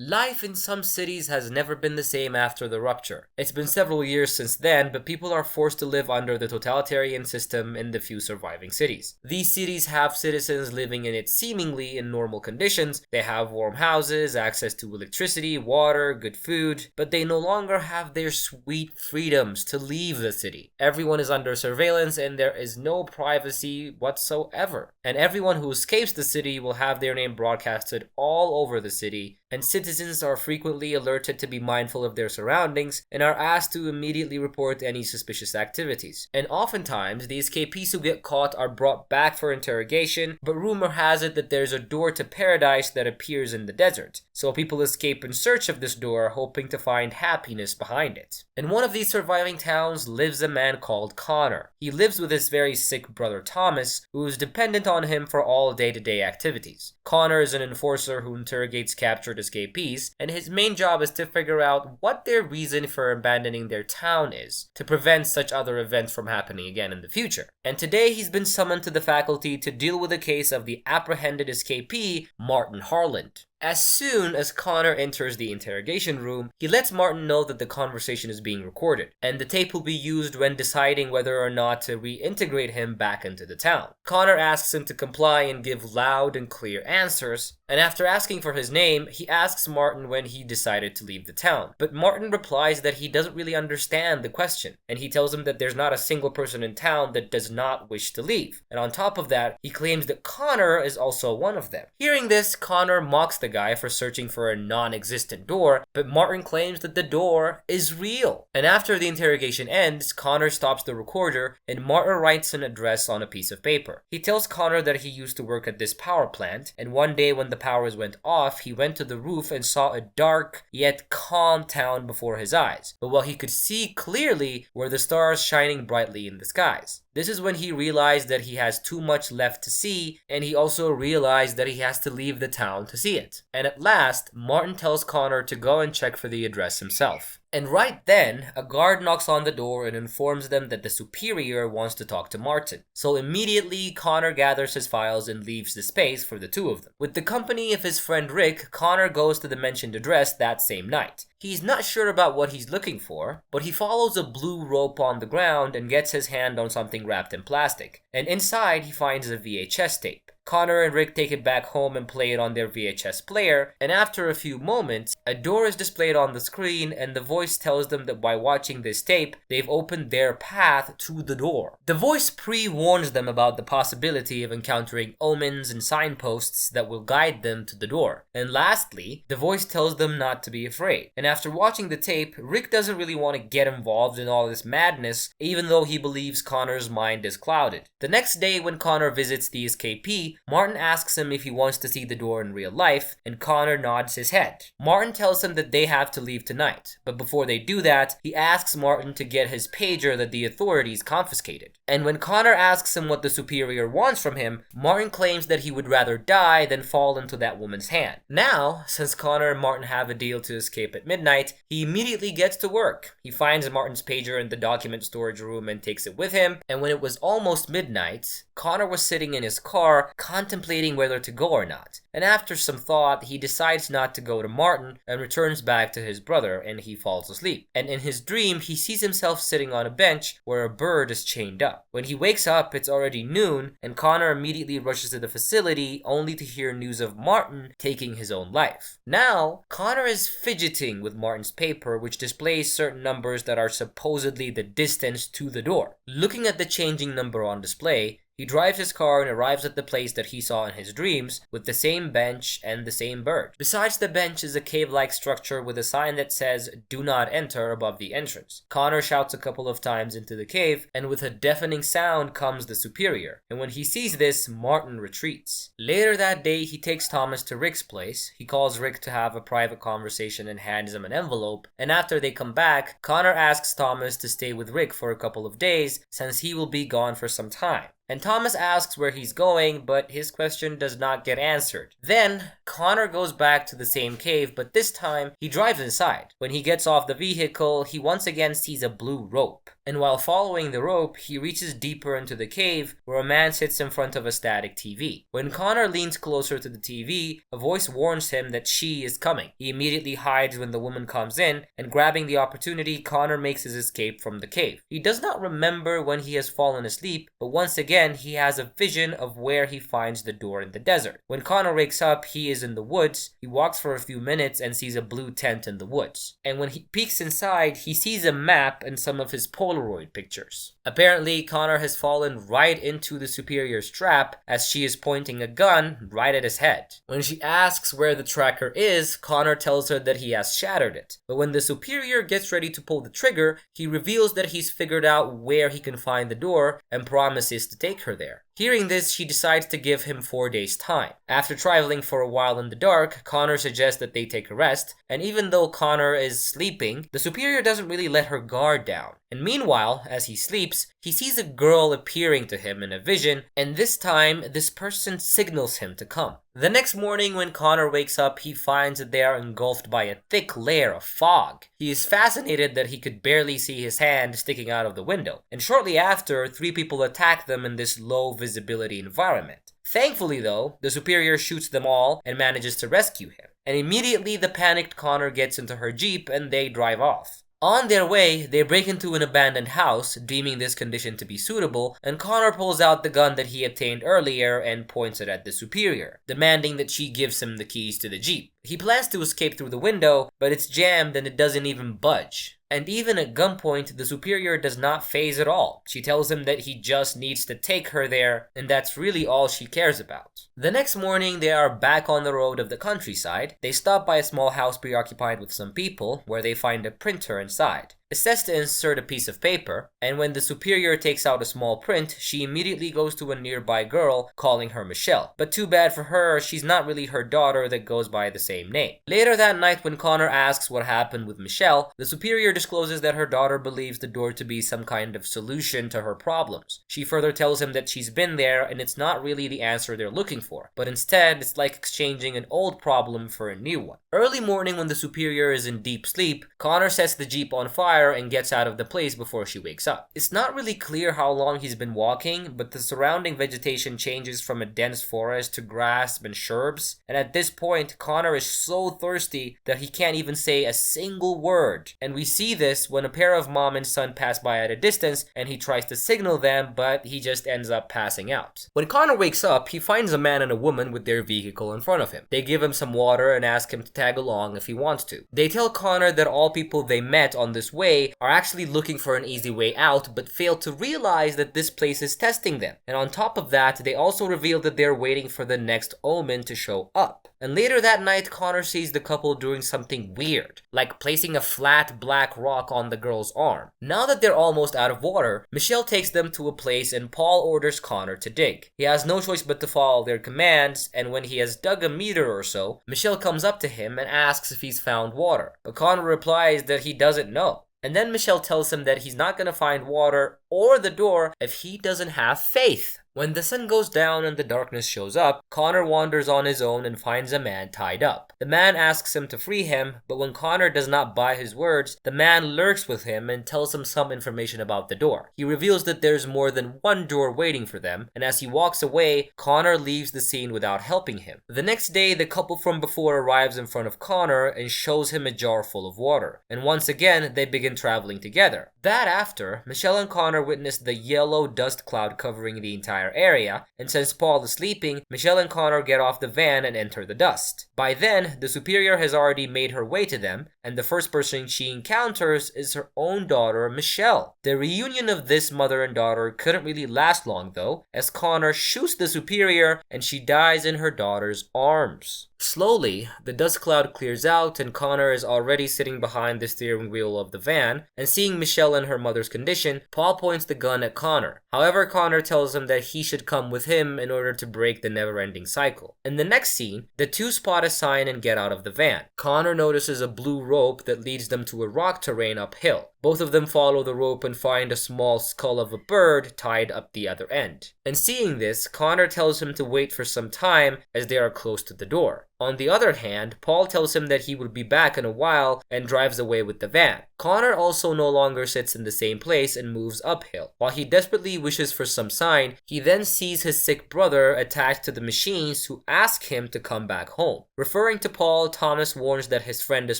Life in some cities has never been the same after the rupture. It's been several years since then, but people are forced to live under the totalitarian system in the few surviving cities. These cities have citizens living in it seemingly in normal conditions. They have warm houses, access to electricity, water, good food, but they no longer have their sweet freedoms to leave the city. Everyone is under surveillance and there is no privacy whatsoever. And everyone who escapes the city will have their name broadcasted all over the city, and citizens are frequently alerted to be mindful of their surroundings and are asked to immediately report any suspicious activities. And oftentimes, the escapees who get caught are brought back for interrogation, but rumor has it that there's a door to paradise that appears in the desert. So people escape in search of this door, hoping to find happiness behind it. In one of these surviving towns lives a man called Connor. He lives with his very sick brother Thomas, who is dependent on him for all day-to-day activities. Connor is an enforcer who interrogates captured escapees, and his main job is to figure out what their reason for abandoning their town is, to prevent such other events from happening again in the future. And today he's been summoned to the faculty to deal with the case of the apprehended escapee, Martin Harland. As soon as Connor enters the interrogation room, he lets Martin know that the conversation is being recorded, and the tape will be used when deciding whether or not to reintegrate him back into the town. Connor asks him to comply and give loud and clear answers, and after asking for his name, he asks Martin when he decided to leave the town. But Martin replies that he doesn't really understand the question, and he tells him that there's not a single person in town that does not wish to leave. And on top of that, he claims that Connor is also one of them. Hearing this, Connor mocks the guy for searching for a non-existent door, but Martin claims that the door is real. And after the interrogation ends, Connor stops the recorder and Martin writes an address on a piece of paper. He tells Connor that he used to work at this power plant, and one day when the powers went off, he went to the roof and saw a dark yet calm town before his eyes. But what he could see clearly were the stars shining brightly in the skies. This is when he realized that he has too much left to see, and he also realized that he has to leave the town to see it. And at last, Martin tells Connor to go and check for the address himself. And right then, a guard knocks on the door and informs them that the superior wants to talk to Martin. So immediately, Connor gathers his files and leaves the space for the two of them. With the company of his friend Rick, Connor goes to the mentioned address that same night. He's not sure about what he's looking for, but he follows a blue rope on the ground and gets his hand on something wrapped in plastic. And inside, he finds a VHS-tape. Connor and Rick take it back home and play it on their VHS player, and after a few moments, a door is displayed on the screen and the voice tells them that by watching this tape, they've opened their path to the door. The voice pre-warns them about the possibility of encountering omens and signposts that will guide them to the door. And lastly, the voice tells them not to be afraid. And after watching the tape, Rick doesn't really want to get involved in all this madness, even though he believes Connor's mind is clouded. The next day when Connor visits the escapee, Martin asks him if he wants to see the door in real life, and Connor nods his head. Martin tells him that they have to leave tonight, but before they do that, he asks Martin to get his pager that the authorities confiscated. And when Connor asks him what the superior wants from him, Martin claims that he would rather die than fall into that woman's hand. Now, since Connor and Martin have a deal to escape at midnight, he immediately gets to work. He finds Martin's pager in the document storage room and takes it with him, and when it was almost midnight, Connor was sitting in his car, contemplating whether to go or not. And after some thought, he decides not to go to Martin and returns back to his brother, and he falls asleep. And in his dream, he sees himself sitting on a bench where a bird is chained up. When he wakes up, it's already noon, and Connor immediately rushes to the facility only to hear news of Martin taking his own life. Now, Connor is fidgeting with Martin's paper, which displays certain numbers that are supposedly the distance to the door. Looking at the changing number on display, he drives his car and arrives at the place that he saw in his dreams with the same bench and the same bird. Besides the bench is a cave-like structure with a sign that says, "Do not enter," above the entrance. Connor shouts a couple of times into the cave, and with a deafening sound comes the superior. And when he sees this, Martin retreats. Later that day, he takes Thomas to Rick's place. He calls Rick to have a private conversation and hands him an envelope. And after they come back, Connor asks Thomas to stay with Rick for a couple of days since he will be gone for some time. And Thomas asks where he's going, but his question does not get answered. Then, Connor goes back to the same cave, but this time, he drives inside. When he gets off the vehicle, he once again sees a blue rope. and while following the rope, he reaches deeper into the cave where a man sits in front of a static TV. When Connor leans closer to the TV, a voice warns him that she is coming. He immediately hides when the woman comes in, and grabbing the opportunity, Connor makes his escape from the cave. He does not remember when he has fallen asleep, but once again, he has a vision of where he finds the door in the desert. When Connor wakes up, he is in the woods. He walks for a few minutes and sees a blue tent in the woods. And when he peeks inside, he sees a map and some of his Polaroid pictures. Apparently, Connor has fallen right into the Superior's trap as she is pointing a gun right at his head. When she asks where the tracker is, Connor tells her that he has shattered it. But when the Superior gets ready to pull the trigger, he reveals that he's figured out where he can find the door and promises to take her there. Hearing this, she decides to give him 4 days' time. After traveling for a while in the dark, Connor suggests that they take a rest, and even though Connor is sleeping, the Superior doesn't really let her guard down. And meanwhile, as he sleeps, he sees a girl appearing to him in a vision, and this time, this person signals him to come. The next morning when Connor wakes up, he finds that they are engulfed by a thick layer of fog. He is fascinated that he could barely see his hand sticking out of the window, and shortly after, 3 people attack them in this low visibility environment. Thankfully though, the Superior shoots them all and manages to rescue him, and immediately the panicked Connor gets into her jeep and they drive off. On their way, they break into an abandoned house, deeming this condition to be suitable, and Connor pulls out the gun that he obtained earlier and points it at the Superior, demanding that she gives him the keys to the Jeep. He plans to escape through the window, but it's jammed and it doesn't even budge. And even at gunpoint, the Superior does not faze at all. She tells him that he just needs to take her there, and that's really all she cares about. The next morning, they are back on the road of the countryside. They stop by a small house preoccupied with some people, where they find a printer inside. It says to insert a piece of paper, and when the Superior takes out a small print, she immediately goes to a nearby girl, calling her Michelle. But too bad for her, she's not really her daughter that goes by the same name. Later that night, when Connor asks what happened with Michelle, the Superior discloses that her daughter believes the door to be some kind of solution to her problems. She further tells him that she's been there and it's not really the answer they're looking for, but instead it's like exchanging an old problem for a new one. Early morning when the Superior is in deep sleep, Connor sets the Jeep on fire and gets out of the place before she wakes up. It's not really clear how long he's been walking, but the surrounding vegetation changes from a dense forest to grass and shrubs, and at this point, Connor is so thirsty that he can't even say a single word. And we see this when a pair of mom and son pass by at a distance, and he tries to signal them, but he just ends up passing out. When Connor wakes up, he finds a man and a woman with their vehicle in front of him. They give him some water and ask him to tag along if he wants to. They tell Connor that all people they met on this way are actually looking for an easy way out, but fail to realize that this place is testing them. And on top of that, they also reveal that they're waiting for the next omen to show up. And later that night, Connor sees the couple doing something weird, like placing a flat black rock on the girl's arm. Now that they're almost out of water, Michelle takes them to a place and Paul orders Connor to dig. He has no choice but to follow their commands, and when he has dug a meter or so, Michelle comes up to him and asks if he's found water. But Connor replies that he doesn't know. And then Michelle tells him that he's not going to find water or the door if he doesn't have faith. When the sun goes down and the darkness shows up, Connor wanders on his own and finds a man tied up. The man asks him to free him, but when Connor does not buy his words, the man lurks with him and tells him some information about the door. He reveals that there's more than one door waiting for them, and as he walks away, Connor leaves the scene without helping him. The next day, the couple from before arrives in front of Connor and shows him a jar full of water, and once again, they begin traveling together. That after, Michelle and Connor witness the yellow dust cloud covering the entire area, and since Paul is sleeping, Michelle and Connor get off the van and enter the dust. By then, the Superior has already made her way to them, and the first person she encounters is her own daughter, Michelle. The reunion of this mother and daughter couldn't really last long though, as Connor shoots the Superior and she dies in her daughter's arms. Slowly, the dust cloud clears out and Connor is already sitting behind the steering wheel of the van, and seeing Michelle in her mother's condition, Paul points the gun at Connor. However, Connor tells him that he should come with him in order to break the never-ending cycle. In the next scene, the two spot a sign and get out of the van. Connor notices a blue rope that leads them to a rock terrain uphill. Both of them follow the rope and find a small skull of a bird tied up the other end. And seeing this, Connor tells him to wait for some time as they are close to the door. On the other hand, Paul tells him that he will be back in a while and drives away with the van. Connor also no longer sits in the same place and moves uphill. While he desperately wishes for some sign, he then sees his sick brother attached to the machines who ask him to come back home. Referring to Paul, Thomas warns that his friend is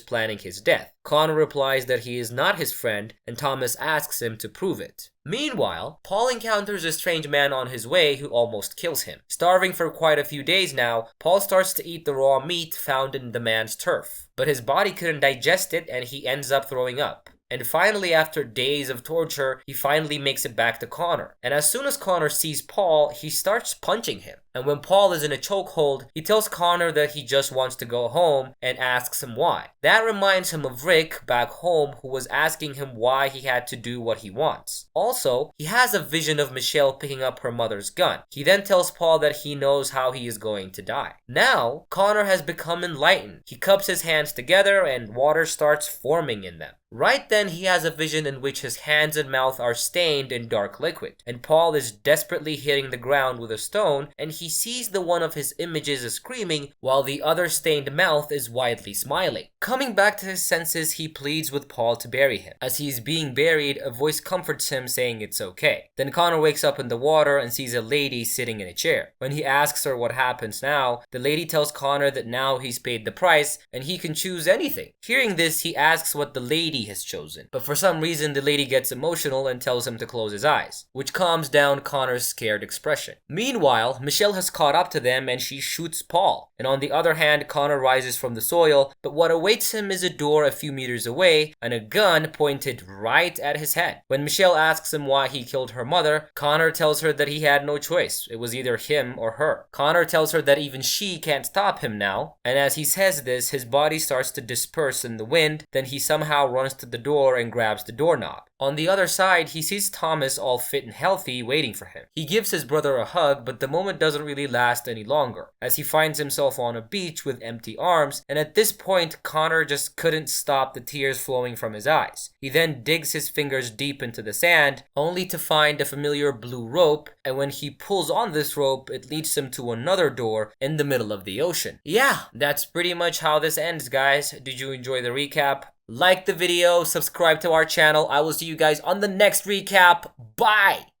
planning his death. Connor replies that he is not his friend, and Thomas asks him to prove it. Meanwhile, Paul encounters a strange man on his way who almost kills him. Starving for quite a few days now, Paul starts to eat the raw meat found in the man's turf. But his body couldn't digest it and he ends up throwing up. And finally, after days of torture, he finally makes it back to Connor. And as soon as Connor sees Paul, he starts punching him. And when Paul is in a chokehold, he tells Connor that he just wants to go home and asks him why. That reminds him of Rick back home, who was asking him why he had to do what he wants. Also, he has a vision of Michelle picking up her mother's gun. He then tells Paul that he knows how he is going to die. Now, Connor has become enlightened. He cups his hands together and water starts forming in them. Right then, he has a vision in which his hands and mouth are stained in dark liquid, and Paul is desperately hitting the ground with a stone, and he sees the one of his images is screaming, while the other stained mouth is widely smiling. Coming back to his senses, he pleads with Paul to bury him. As he is being buried, a voice comforts him saying it's okay. Then Connor wakes up in the water and sees a lady sitting in a chair. When he asks her what happens now, the lady tells Connor that now he's paid the price, and he can choose anything. Hearing this, he asks what the lady has chosen, but for some reason the lady gets emotional and tells him to close his eyes, which calms down Connor's scared expression. Meanwhile, Michelle has caught up to them and she shoots Paul, and on the other hand, Connor rises from the soil, but what awaits him is a door a few meters away and a gun pointed right at his head. When Michelle asks him why he killed her mother, Connor tells her that he had no choice. It was either him or her. Connor tells her that even she can't stop him now, and as he says this, his body starts to disperse in the wind. Then he somehow runs to the door and grabs the doorknob. On the other side, he sees Thomas all fit and healthy waiting for him. He gives his brother a hug, but the moment doesn't really last any longer, as he finds himself on a beach with empty arms, and at this point, Connor just couldn't stop the tears flowing from his eyes. He then digs his fingers deep into the sand, only to find a familiar blue rope, and when he pulls on this rope, it leads him to another door in the middle of the ocean. Yeah, that's pretty much how this ends, guys. Did you enjoy the recap? Like the video, subscribe to our channel. I will see you guys on the next recap. Bye!